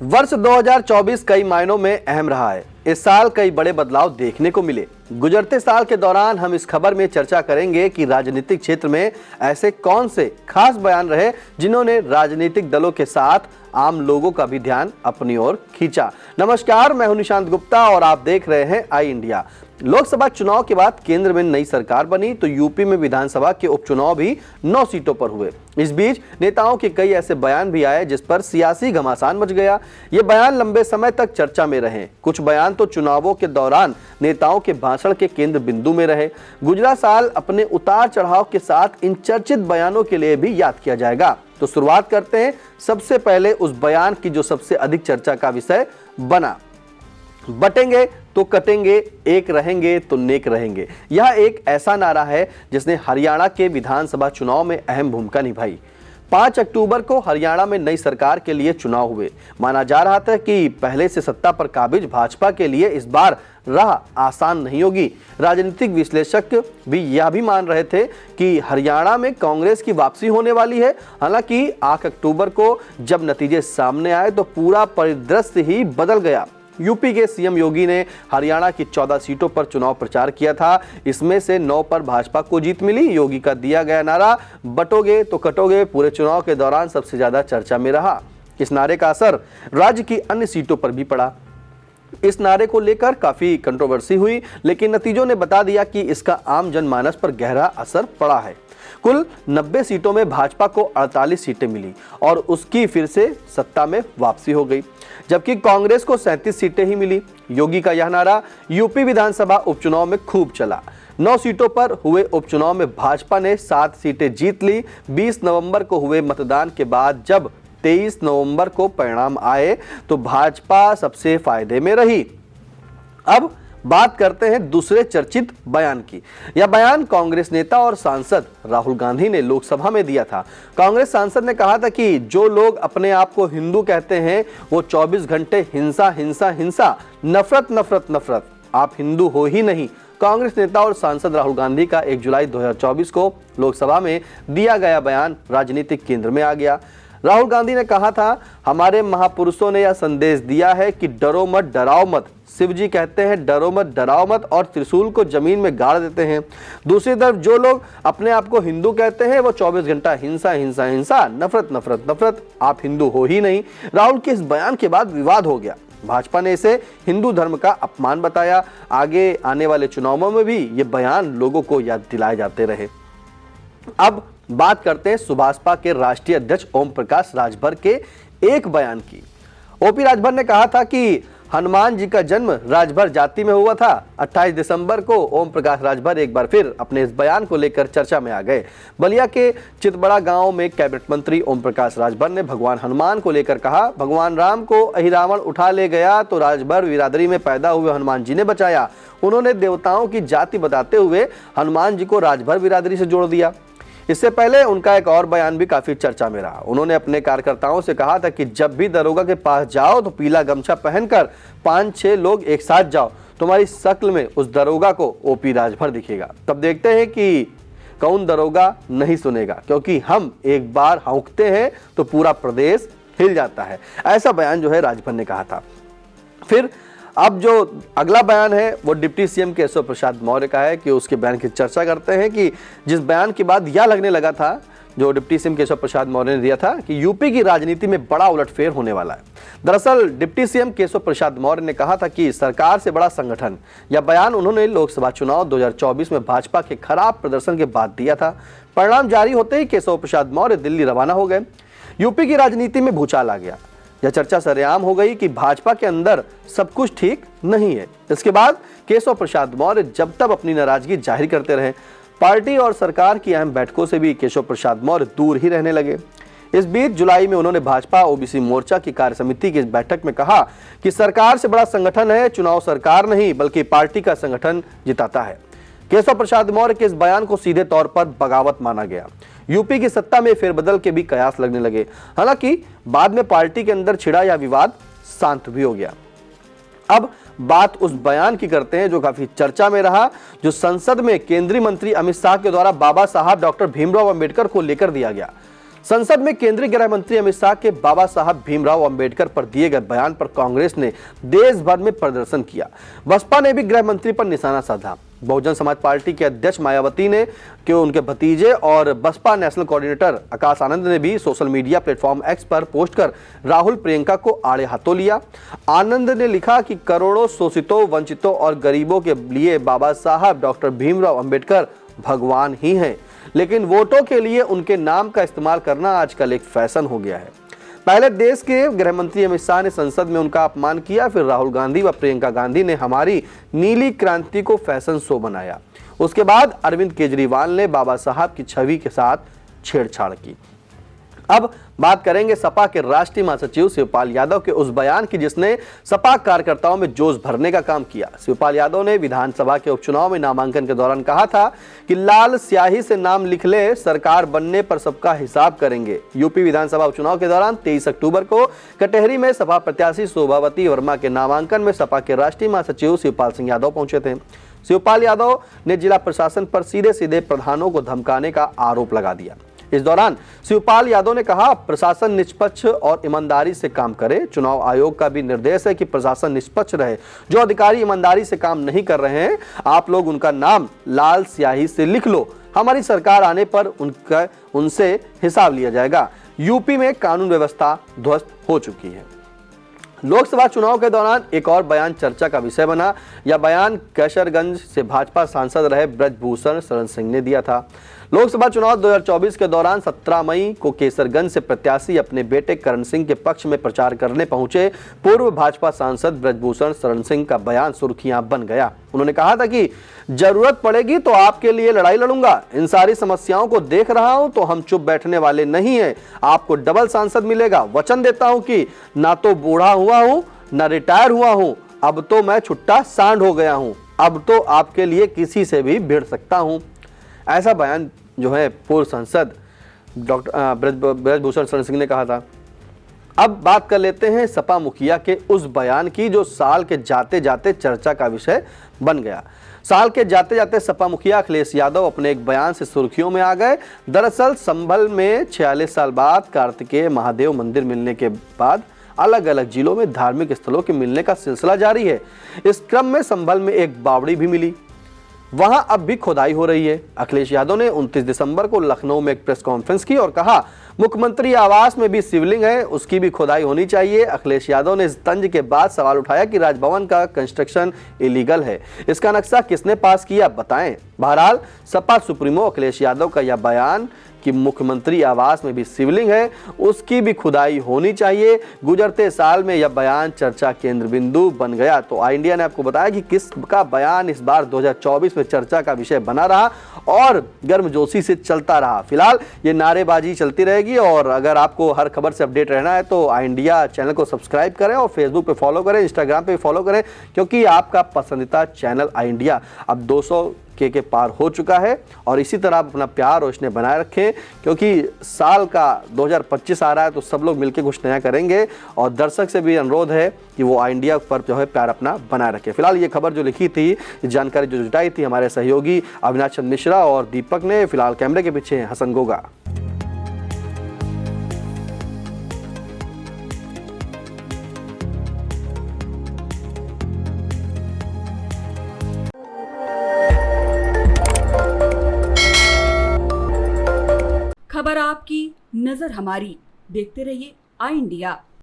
वर्ष 2024 कई मायनों में अहम रहा है। इस साल कई बड़े बदलाव देखने को मिले। गुजरते साल के दौरान हम इस खबर में चर्चा करेंगे कि राजनीतिक क्षेत्र में ऐसे कौन से खास बयान रहे जिन्होंने राजनीतिक दलों के साथ आम लोगों का भी ध्यान अपनी ओर खींचा। नमस्कार, मैं हूं निशांत गुप्ता और आप देख रहे हैं आई इंडिया। लोकसभा चुनाव के बाद केंद्र में नई सरकार बनी तो यूपी में विधानसभा के उपचुनाव भी 9 सीटों पर हुए। इस बीच नेताओं के कई ऐसे बयान भी आए जिस पर सियासी घमासान मच गया। ये बयान लंबे समय तक चर्चा में रहे। कुछ बयान तो चुनावों के दौरान नेताओं के भाषण के केंद्र बिंदु में रहे। गुजरा साल अपने उतार चढ़ाव के साथ इन चर्चित बयानों के लिए भी याद किया जाएगा। तो शुरुआत करते हैं सबसे पहले उस बयान की जो सबसे अधिक चर्चा का विषय बना। बटेंगे तो कटेंगे, एक रहेंगे तो नेक रहेंगे। यह एक ऐसा नारा है जिसने हरियाणा के विधानसभा चुनाव में अहम भूमिका निभाई। 5 अक्टूबर को हरियाणा में नई सरकार के लिए चुनाव हुए। माना जा रहा था कि पहले से सत्ता पर काबिज भाजपा के लिए इस बार राह आसान नहीं होगी। राजनीतिक विश्लेषक भी यह भी मान रहे थे कि हरियाणा में कांग्रेस की वापसी होने वाली है। हालांकि 8 अक्टूबर को जब नतीजे सामने आए तो पूरा परिदृश्य ही बदल गया। यूपी के सीएम योगी ने हरियाणा की 14 सीटों पर चुनाव प्रचार किया था। इसमें से 9 पर भाजपा को जीत मिली। योगी का दिया गया नारा बटोगे तो कटोगे पूरे चुनाव के दौरान सबसे ज्यादा चर्चा में रहा। इस नारे का असर राज्य की अन्य सीटों पर भी पड़ा। इस नारे को लेकर काफी कंट्रोवर्सी हुई, लेकिन नतीजों ने बता दिया कि इसका आम जनमानस पर गहरा असर पड़ा है। कुल 90 सीटों में भाजपा को 48 सीटें मिली और उसकी फिर से सत्ता में वापसी हो गई, जबकि कांग्रेस को 37 सीटें ही मिली। योगी का यह नारा यूपी विधानसभा उपचुनाव में खूब चला। 9 सीटों पर हुए उपचुनाव में भाजपा ने 7 सीटें जीत ली। 20 नवंबर को हुए मतदान के बाद जब 23 नवंबर को परिणाम आए तो भाजपा सबसे फायदे में रही। अब बात करते हैं दूसरे चर्चित बयान की। यह बयान कांग्रेस नेता और सांसद राहुल गांधी ने लोकसभा में दिया था। कांग्रेस सांसद ने कहा था कि जो लोग अपने आप को हिंदू कहते हैं वो 24 घंटे हिंसा हिंसा हिंसा, नफरत नफरत नफरत, आप हिंदू हो ही नहीं। कांग्रेस नेता और सांसद राहुल गांधी का 1 जुलाई 2024 को लोकसभा में दिया गया बयान राजनीतिक केंद्र में आ गया। राहुल गांधी ने कहा था, हमारे महापुरुषों ने यह संदेश दिया है कि डरो मत डराओ मत। शिव जी कहते हैं डरो मत डराओ मत और त्रिशूल को जमीन में गाड़ देते हैं। दूसरी तरफ जो लोग अपने आप को हिंदू कहते हैं वो 24 घंटा हिंसा हिंसा हिंसा, नफरत नफरत नफरत, आप हिंदू हो ही नहीं। राहुल के इस बयान के बाद विवाद हो गया। भाजपा ने इसे हिंदू धर्म का अपमान बताया। आगे आने वाले चुनावों में भी ये बयान लोगों को याद दिलाए जाते रहे। अब बात करते हैं सुभाषपा के राष्ट्रीय अध्यक्ष ओम प्रकाश राजभर के एक बयान की। ओपी राजभर ने कहा था कि हनुमान जी का जन्म राजभर जाति में हुआ था। 28 दिसंबर को ओम प्रकाश राजभर एक बार फिर अपने इस बयान को लेकर चर्चा में आ गए। बलिया के चितबड़ा गांव में कैबिनेट मंत्री ओम प्रकाश राजभर ने भगवान हनुमान को लेकर कहा, भगवान राम को अहिरावण उठा ले गया तो राजभर बिरादरी में पैदा हुए हनुमान जी ने बचाया। उन्होंने देवताओं की जाति बताते हुए हनुमान जी को राजभर बिरादरी से जोड़ दिया। इससे पहले उनका एक और बयान भी काफी चर्चा में रहा। उन्होंने अपने कार्यकर्ताओं से कहा था कि जब भी दरोगा के पास जाओ तो पीला गमछा पहनकर 5-6 लोग एक साथ जाओ, तुम्हारी शक्ल में उस दरोगा को ओपी राजभर दिखेगा। तब देखते हैं कि कौन दरोगा नहीं सुनेगा, क्योंकि हम एक बार हौंकते हैं तो पूरा प्रदेश हिल जाता है। ऐसा बयान जो है राजभर ने कहा था। फिर अब जो अगला बयान है वो डिप्टी सीएम केशव प्रसाद मौर्य का है कि उसके बयान की चर्चा करते हैं कि जिस बयान के बाद यह लगने लगा था, जो डिप्टी सीएम केशव प्रसाद मौर्य ने दिया था कि यूपी की राजनीति में बड़ा उलटफेर होने वाला है। दरअसल डिप्टी सीएम केशव प्रसाद मौर्य ने कहा था कि सरकार से बड़ा संगठन। यह बयान उन्होंने लोकसभा चुनाव 2024 में भाजपा के खराब प्रदर्शन के बाद दिया था। परिणाम जारी होते ही केशव प्रसाद मौर्य दिल्ली रवाना हो गए। यूपी की राजनीति में भूचाल आ गया। यह चर्चा सरेआम हो गई कि भाजपा के अंदर सब कुछ ठीक नहीं है। इसके बाद केशव प्रसाद मौर्य जब तब अपनी नाराजगी जाहिर करते रहे। पार्टी और सरकार की अहम बैठकों से भी केशव प्रसाद मौर्य दूर ही रहने लगे। इस बीच जुलाई में उन्होंने भाजपा ओबीसी मोर्चा की कार्य समिति की इस बैठक में कहा कि सरकार से बड़ा संगठन है, चुनाव सरकार नहीं बल्कि पार्टी का संगठन जिताता है। केशव प्रसाद मौर्य के इस बयान को सीधे तौर पर बगावत माना गया। यूपी की सत्ता में फेरबदल के भी कयास लगने लगे। हालांकि बाद में पार्टी के अंदर छिड़ा यह विवाद शांत भी हो गया। अब बात उस बयान की करते हैं जो काफी चर्चा में रहा, जो संसद में केंद्रीय मंत्री अमित शाह के द्वारा बाबा साहब डॉक्टर भीमराव अंबेडकर को लेकर दिया गया। संसद में केंद्रीय गृह मंत्री अमित शाह के बाबा साहब भीमराव अंबेडकर पर दिए गए बयान पर कांग्रेस ने देश भर में प्रदर्शन किया। बसपा ने भी गृह मंत्री पर निशाना साधा। बहुजन समाज पार्टी के अध्यक्ष मायावती ने उनके भतीजे और बसपा नेशनल कोऑर्डिनेटर आकाश आनंद ने भी सोशल मीडिया प्लेटफॉर्म एक्स पर पोस्ट कर राहुल प्रियंका को आड़े हाथों लिया। आनंद ने लिखा कि करोड़ों शोषितों, वंचितों और गरीबों के लिए बाबा साहब डॉक्टर भीमराव अंबेडकर भगवान ही हैं, लेकिन वोटों के लिए उनके नाम का इस्तेमाल करना आजकल एक फैशन हो गया है। पहले देश के गृह मंत्री अमित शाह ने संसद में उनका अपमान किया, फिर राहुल गांधी व प्रियंका गांधी ने हमारी नीली क्रांति को फैशन शो बनाया। उसके बाद अरविंद केजरीवाल ने बाबा साहब की छवि के साथ छेड़छाड़ की। अब बात करेंगे सपा के राष्ट्रीय महासचिव शिवपाल यादव के उस बयान की जिसने सपा कार्यकर्ताओं में जोश भरने का काम किया। शिवपाल यादव ने विधानसभा के उपचुनाव में नामांकन के दौरान कहा था कि लाल स्याही से नाम लिख ले, सरकार बनने पर सबका हिसाब करेंगे। यूपी विधानसभा उपचुनाव के दौरान 23 अक्टूबर को कटहरी में सपा प्रत्याशी शोभावती वर्मा के नामांकन में सपा के राष्ट्रीय महासचिव शिवपाल सिंह यादव पहुंचे थे। शिवपाल यादव ने जिला प्रशासन पर सीधे सीधे प्रधानों को धमकाने का आरोप लगा दिया। इस दौरान शिवपाल यादव ने कहा, प्रशासन निष्पक्ष और ईमानदारी से काम करे। चुनाव आयोग का भी निर्देश है कि प्रशासन निष्पक्ष रहे। जो अधिकारी ईमानदारी से काम नहीं कर रहे हैं, आप लोग उनका नाम लाल स्याही से लिख लो। हमारी सरकार आने पर उनसे हिसाब लिया जाएगा। यूपी में कानून व्यवस्था ध्वस्त हो चुकी है। लोकसभा चुनाव के दौरान एक और बयान चर्चा का विषय बना। यह बयान कैसरगंज से भाजपा सांसद रहे ब्रजभूषण शरण सिंह ने दिया था। लोकसभा चुनाव 2024 के दौरान 17 मई को केसरगंज से प्रत्याशी अपने बेटे करण सिंह के पक्ष में प्रचार करने पहुंचे पूर्व भाजपा सांसद ब्रजभूषण शरण सिंह का बयान सुर्खियां बन गया। उन्होंने कहा था कि जरूरत पड़ेगी तो आपके लिए लड़ाई लड़ूंगा। इन सारी समस्याओं को देख रहा हूं तो हम चुप बैठने वाले नहीं हैं। आपको डबल सांसद मिलेगा। वचन देता हूं कि ना तो बूढ़ा हुआ हूं ना रिटायर हुआ हूं, अब तो मैं छुट्टा सांड हो गया हूं। अब तो आपके लिए किसी से भी भिड़ सकता हूं। ऐसा बयान जो है पूर्व सांसद डॉक्टर ब्रजभूषण शरण सिंह ने कहा था। अब बात कर लेते हैं सपा मुखिया के उस बयान की जो साल के जाते जाते चर्चा का विषय बन गया। साल के जाते जाते सपा मुखिया अखिलेश यादव अपने एक बयान से सुर्खियों में आ गए। दरअसल संभल में 46 साल बाद कार्तिकेय महादेव मंदिर मिलने के बाद अलग अलग जिलों में धार्मिक स्थलों के मिलने का सिलसिला जारी है। इस क्रम में संभल में एक बावड़ी भी मिली, वहां अब भी खुदाई हो रही है। अखिलेश यादव ने 29 दिसंबर को लखनऊ में एक प्रेस कॉन्फ्रेंस की और कहा, मुख्यमंत्री आवास में भी शिवलिंग है, उसकी भी खुदाई होनी चाहिए। अखिलेश यादव ने इस तंज के बाद सवाल उठाया कि राजभवन का कंस्ट्रक्शन इलीगल है, इसका नक्शा किसने पास किया, बताएं। बहरहाल सपा सुप्रीमो अखिलेश यादव का यह बयान कि मुख्यमंत्री आवास में भी शिवलिंग है, उसकी भी खुदाई होनी चाहिए, गुजरते साल में यह बयान चर्चा केंद्र बिंदु बन गया। तो आई इंडिया ने आपको बताया कि किसका बयान इस बार 2024 में चर्चा का विषय बना रहा और गर्मजोशी से चलता रहा। फिलहाल ये नारेबाजी चलती रहेगी और अगर आपको हर खबर से अपडेट रहना है तो आई इंडिया चैनल को सब्सक्राइब करें और फेसबुक पे फॉलो करें, इंस्टाग्राम पे फॉलो करें, क्योंकि आपका पसंदीदा चैनल आई इंडिया अब 200 के पार हो चुका है। और इसी तरह आप अपना प्यार और स्नेह बनाए रखें, क्योंकि साल का 2025 आ रहा है तो सब लोग मिलकर कुछ नया करेंगे। और दर्शक से भी अनुरोध है कि वो आई इंडिया पर जो है प्यार अपना बनाए रखें। फिलहाल ये खबर जो लिखी थी, जानकारी जो जुटाई थी हमारे सहयोगी अविनाश चंद्र मिश्रा और दीपक ने। फिलहाल कैमरे के पीछे हैं हसन गोगा। खबर आपकी, नजर हमारी। देखते रहिए आई इंडिया।